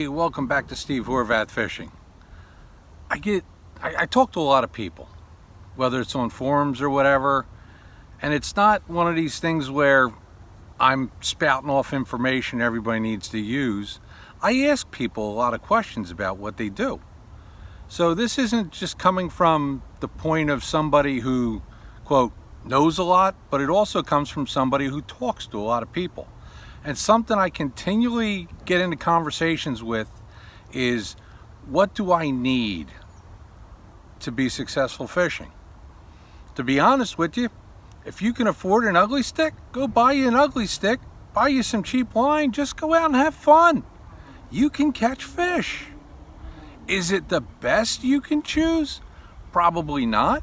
Hey, welcome back to Steve Horvath Fishing. I talk to a lot of people, whether it's on forums or whatever, and it's not one of these things where I'm spouting off information everybody needs to use. I ask people a lot of questions about what they do. So this isn't just coming from the point of somebody who, quote, knows a lot, but it also comes from somebody who talks to a lot of people. And something I continually get into conversations with is, what do I need to be successful fishing? To be honest with you, if you can afford an ugly stick, go buy you an ugly stick, buy you some cheap line, just go out and have fun. You can catch fish. Is it the best you can choose? Probably not.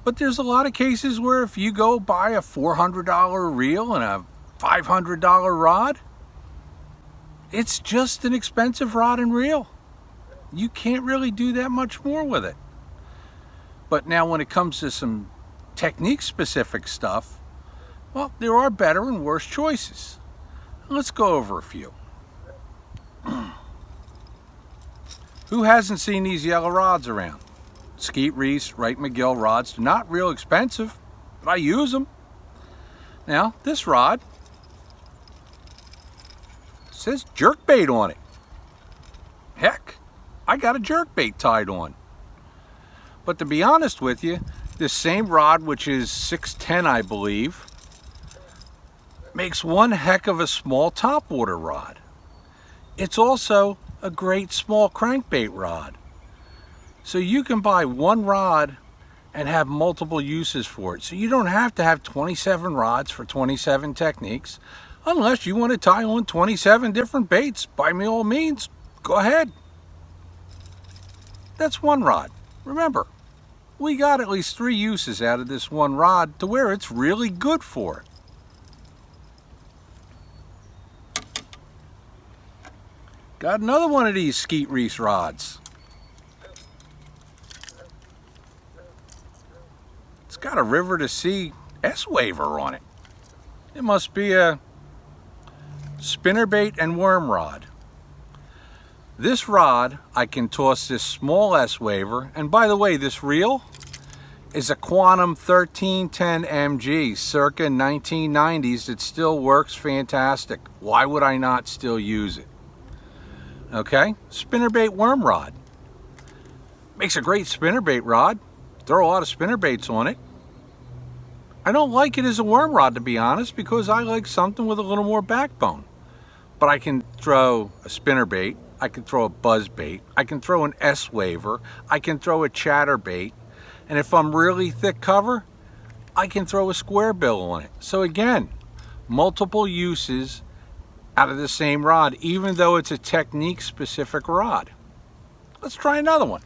But there's a lot of cases where if you go buy a $400 reel and a $500 rod, it's just an expensive rod and reel. You can't really do that much more with it. But now when it comes to some technique specific stuff, well, there are better and worse choices. Let's go over a few. Who hasn't seen these yellow rods around? Skeet Reese, Wright Miguel rods. They're not real expensive, but I use them. Now, this rod says jerkbait on it. Heck, I got a jerkbait tied on. But to be honest with you, this same rod, which is 610, I believe, makes one heck of a small topwater rod. It's also a great small crankbait rod. So you can buy one rod and have multiple uses for it. So you don't have to have 27 rods for 27 techniques. Unless you want to tie on 27 different baits, by all means, go ahead. That's one rod. Remember, we got at least 3 uses out of this one rod to where it's really good for it. Got another one of these Skeet Reese rods. It's got a River to Sea S-Waver on it. It must be a spinnerbait and worm rod. This rod, I can toss this small S-Waver, and by the way, this reel is a Quantum 1310 MG, circa 1990s. It still works fantastic. Why would I not still use it? Okay, spinnerbait worm rod. Makes a great spinnerbait rod. Throw a lot of spinnerbaits on it. I don't like it as a worm rod, to be honest, because I like something with a little more backbone. But I can throw a spinnerbait, I can throw a buzzbait, I can throw an S-Waver, I can throw a chatterbait, and if I'm really thick cover, I can throw a square bill on it. So again, multiple uses out of the same rod, even though it's a technique specific rod. Let's try another one.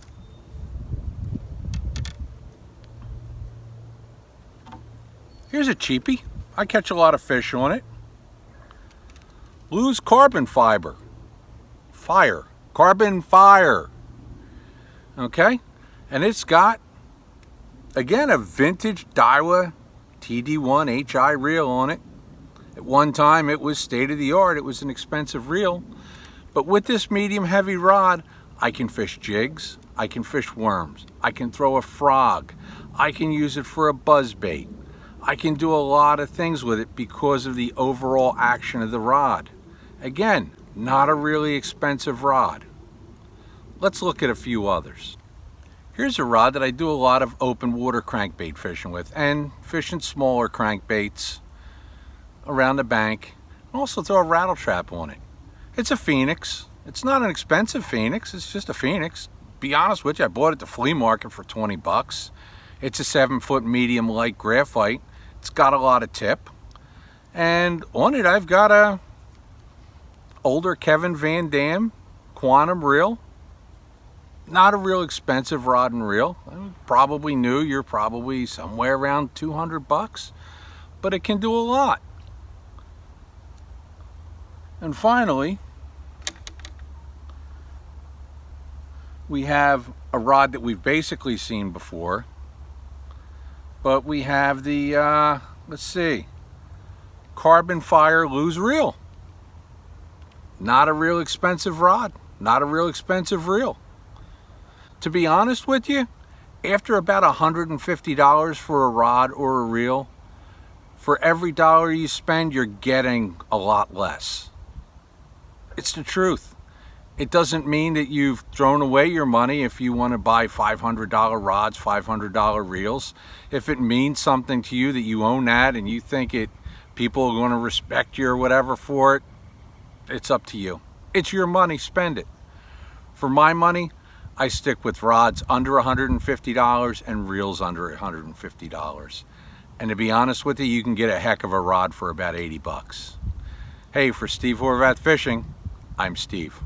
Here's a cheapie. I catch a lot of fish on it. Blue's carbon fiber. Carbon fire. Okay? And it's got, again, a vintage Daiwa TD1 HI reel on it. At one time it was state of the art. It was an expensive reel. But with this medium heavy rod, I can fish jigs. I can fish worms. I can throw a frog. I can use it for a buzzbait. I can do a lot of things with it because of the overall action of the rod. Again, not a really expensive rod. Let's look at a few others. Here's a rod that I do a lot of open water crankbait fishing with, and fishing smaller crankbaits around the bank. I also throw a rattle trap on it. It's a Phoenix. It's not an expensive Phoenix, it's just a Phoenix. Be honest with you, I bought it at the flea market for 20 bucks. It's a 7-foot medium light graphite. It's got a lot of tip. And on it I've got a older Kevin Van Dam Quantum reel. Not a real expensive rod and reel. Probably new, you're probably somewhere around 200 bucks. But it can do a lot. And finally, we have a rod that we've basically seen before. But we have the, let's see, Carbon Fire Lose Reel. not a real expensive rod, not a real expensive reel. To be honest with you, after about $150 for a rod or a reel, for every dollar you spend, you're getting a lot less. It's the truth. It doesn't mean that you've thrown away your money if you want to buy $500 rods, $500 reels. If it means something to you that you own that and you think people are going to respect you or whatever for it, it's up to you. It's your money, spend it. For my money, I stick with rods under $150 and reels under $150. And to be honest with you, you can get a heck of a rod for about 80 bucks. Hey, for Steve Horvath Fishing, I'm Steve.